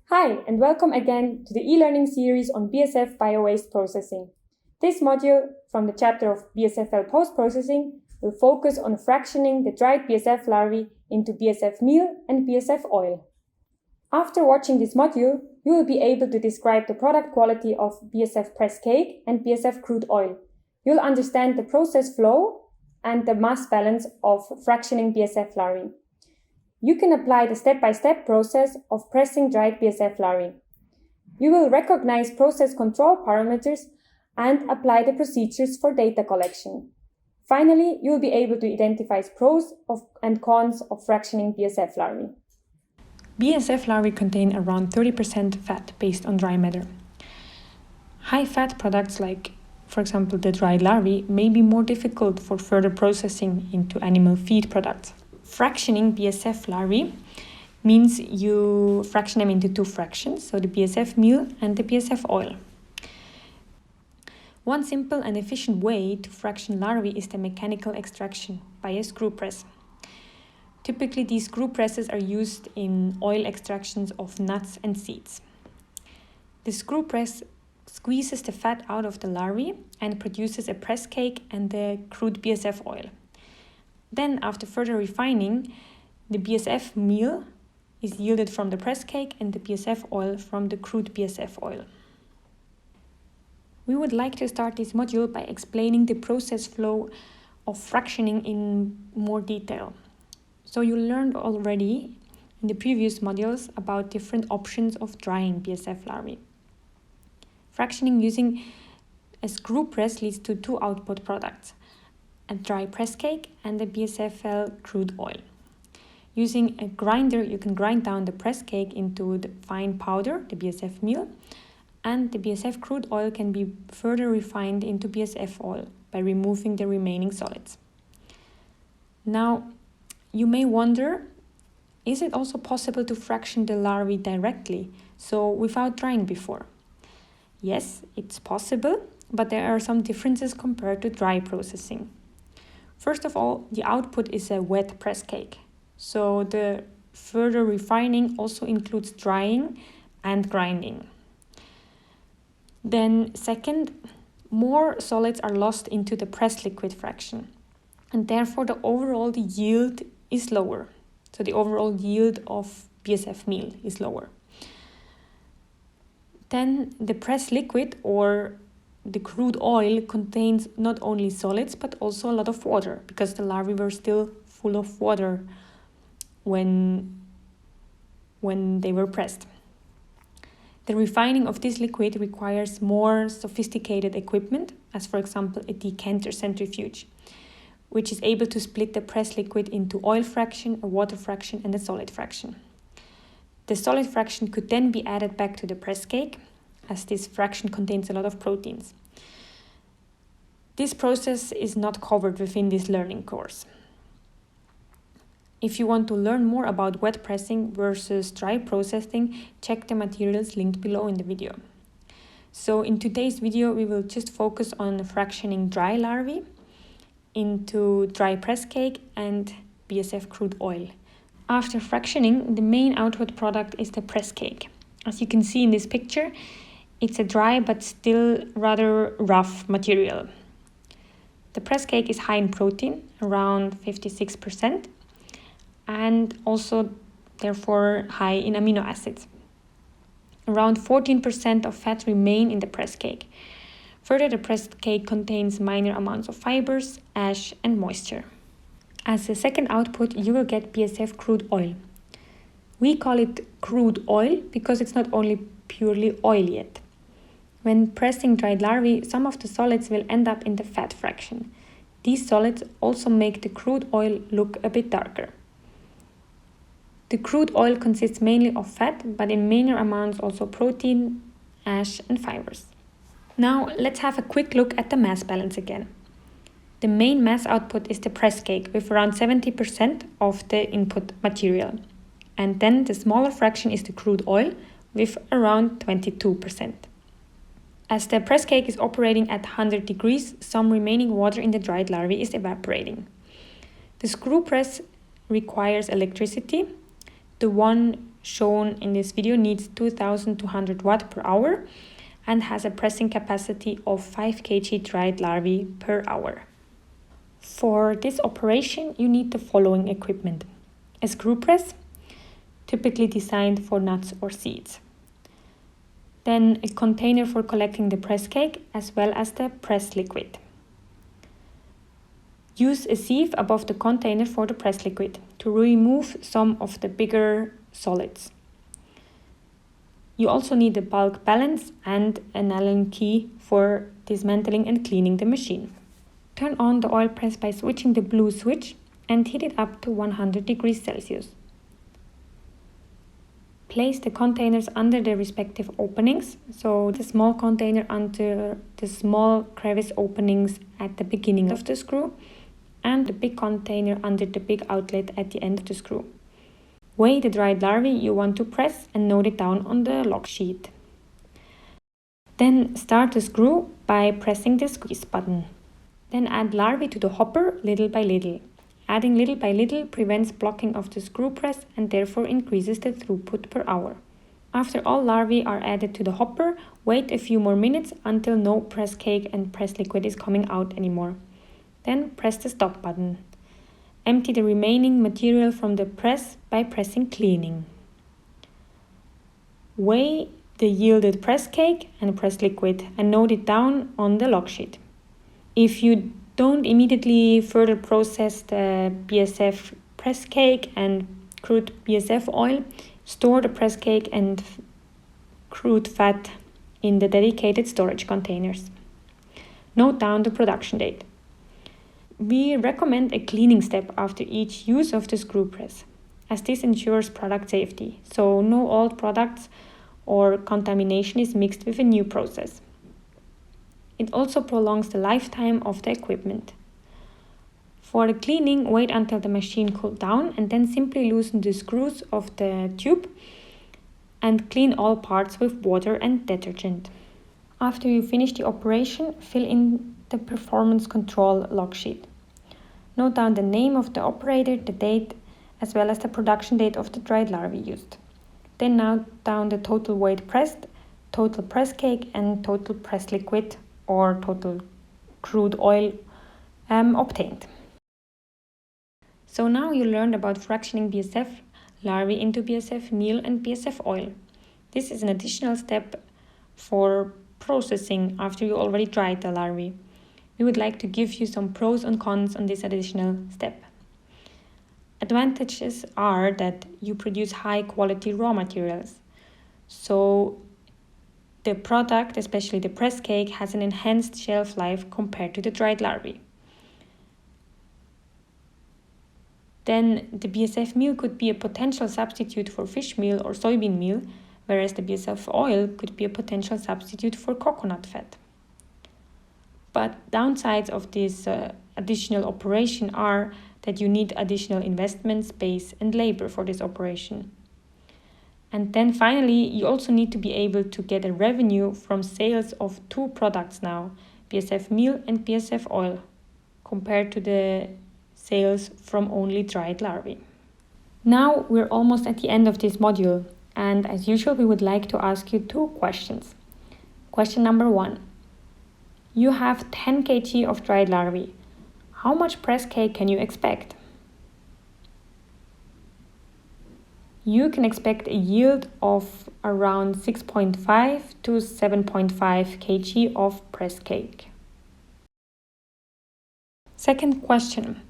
Hi, and welcome again to the e-learning series on BSF Biowaste Processing. This module from the chapter of BSFL Post-processing will focus on fractioning the dried BSF larvae into BSF meal and BSF oil. After watching this module, you will be able to describe the product quality of BSF press cake and BSF crude oil. You'll understand the process flow and the mass balance of fractioning BSF larvae. You can apply the step-by-step process of pressing dried BSF larvae. You will recognize process control parameters and apply the procedures for data collection. Finally, you will be able to identify pros and cons of fractioning BSF larvae. BSF larvae contain around 30% fat based on dry matter. High-fat products like, for example, the dried larvae may be more difficult for further processing into animal feed products. Fractioning BSF larvae means you fraction them into two fractions, so the BSF meal and the BSF oil. One simple and efficient way to fraction larvae is the mechanical extraction by a screw press. Typically, these screw presses are used in oil extractions of nuts and seeds. The screw press squeezes the fat out of the larvae and produces a press cake and the crude BSF oil. Then, after further refining, the BSF meal is yielded from the press cake and the BSF oil from the crude BSF oil. We would like to start this module by explaining the process flow of fractioning in more detail. So you learned already in the previous modules about different options of drying BSF larvae. Fractioning using a screw press leads to two output products: a dry press cake and the BSFL crude oil. Using a grinder, you can grind down the press cake into the fine powder, the BSF meal, and the BSF crude oil can be further refined into BSF oil by removing the remaining solids. Now, you may wonder, is it also possible to fraction the larvae directly, so without drying before? Yes, it's possible, but there are some differences compared to dry processing. First of all, the output is a wet press cake, so the further refining also includes drying and grinding. Then second, more solids are lost into the press liquid fraction, and therefore the overall yield is lower. So the overall yield of BSF meal is lower. Then the press liquid or the crude oil contains not only solids but also a lot of water, because the larvae were still full of water when they were pressed. The refining of this liquid requires more sophisticated equipment, as for example a decanter centrifuge, which is able to split the press liquid into oil fraction, a water fraction and a solid fraction. The solid fraction could then be added back to the press cake, as this fraction contains a lot of proteins. This process is not covered within this learning course. If you want to learn more about wet pressing versus dry processing, check the materials linked below in the video. So in today's video, we will just focus on fractioning dry larvae into dry press cake and BSF crude oil. After fractioning, the main output product is the press cake. As you can see in this picture, it's a dry but still rather rough material. The press cake is high in protein, around 56%, and also therefore high in amino acids. Around 14% of fat remain in the press cake. Further, the press cake contains minor amounts of fibers, ash, and moisture. As a second output, you will get BSF crude oil. We call it crude oil because it's not only purely oil yet. When pressing dried larvae, some of the solids will end up in the fat fraction. These solids also make the crude oil look a bit darker. The crude oil consists mainly of fat, but in minor amounts also protein, ash, and fibers. Now let's have a quick look at the mass balance again. The main mass output is the press cake with around 70% of the input material. And then the smaller fraction is the crude oil with around 22%. As the press cake is operating at 100 degrees, some remaining water in the dried larvae is evaporating. The screw press requires electricity. The one shown in this video needs 2200 watt per hour and has a pressing capacity of 5 kg dried larvae per hour. For this operation, you need the following equipment: a screw press, typically designed for nuts or seeds. Then a container for collecting the press cake, as well as the press liquid. Use a sieve above the container for the press liquid to remove some of the bigger solids. You also need a bulk balance and an Allen key for dismantling and cleaning the machine. Turn on the oil press by switching the blue switch and heat it up to 100 degrees Celsius. Place the containers under the respective openings, so the small container under the small crevice openings at the beginning of the screw and the big container under the big outlet at the end of the screw. Weigh the dried larvae you want to press and note it down on the log sheet. Then start the screw by pressing the squeeze button. Then add larvae to the hopper little by little. Adding little by little prevents blocking of the screw press and therefore increases the throughput per hour. After all larvae are added to the hopper, wait a few more minutes until no press cake and press liquid is coming out anymore. Then press the stop button. Empty the remaining material from the press by pressing cleaning. Weigh the yielded press cake and press liquid and note it down on the log sheet. If you don't immediately further process the BSF press cake and crude BSF oil, store the press cake and crude fat in the dedicated storage containers. Note down the production date. We recommend a cleaning step after each use of the screw press, as this ensures product safety, so no old products or contamination is mixed with a new process. It also prolongs the lifetime of the equipment. For the cleaning, wait until the machine cools down and then simply loosen the screws of the tube and clean all parts with water and detergent. After you finish the operation, fill in the performance control log sheet. Note down the name of the operator, the date, as well as the production date of the dried larvae used. Then note down the total weight pressed, total press cake and total press liquid or total crude oil obtained. So now you learned about fractioning BSF larvae into BSF meal and BSF oil. This is an additional step for processing after you already dried the larvae. We would like to give you some pros and cons on this additional step. Advantages are that you produce high quality raw materials. So the product, especially the press cake, has an enhanced shelf life compared to the dried larvae. Then the BSF meal could be a potential substitute for fish meal or soybean meal, whereas the BSF oil could be a potential substitute for coconut fat. But downsides of this additional operation are that you need additional investment, space, and labor for this operation. And then finally, you also need to be able to get a revenue from sales of two products now, BSF meal and BSF oil, compared to the sales from only dried larvae. Now we're almost at the end of this module, and as usual, we would like to ask you two questions. Question number 1. You have 10 kg of dried larvae. How much press cake can you expect? You can expect a yield of around 6.5 to 7.5 kg of press cake. Second question.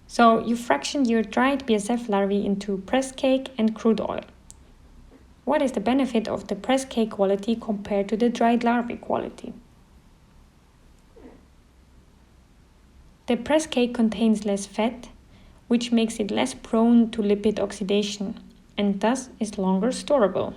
So you fractioned your dried BSF larvae into press cake and crude oil. What is the benefit of the press cake quality compared to the dried larvae quality? The press cake contains less fat, which makes it less prone to lipid oxidation and thus is longer storable.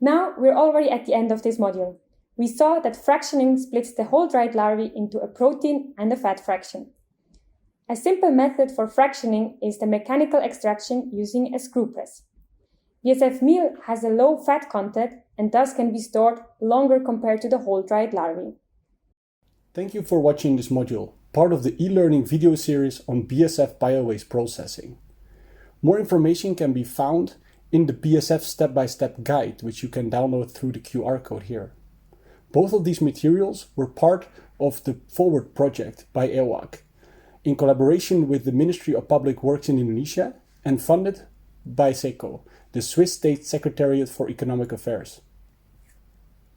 Now we're already at the end of this module. We saw that fractioning splits the whole dried larvae into a protein and a fat fraction. A simple method for fractioning is the mechanical extraction using a screw press. BSF meal has a low fat content and thus can be stored longer compared to the whole dried larvae. Thank you for watching this module, part of the e-learning video series on BSF Biowaste Processing. More information can be found in the BSF step-by-step guide, which you can download through the QR code here. Both of these materials were part of the Forward project by EWAC, in collaboration with the Ministry of Public Works in Indonesia and funded by SECO, the Swiss State Secretariat for Economic Affairs.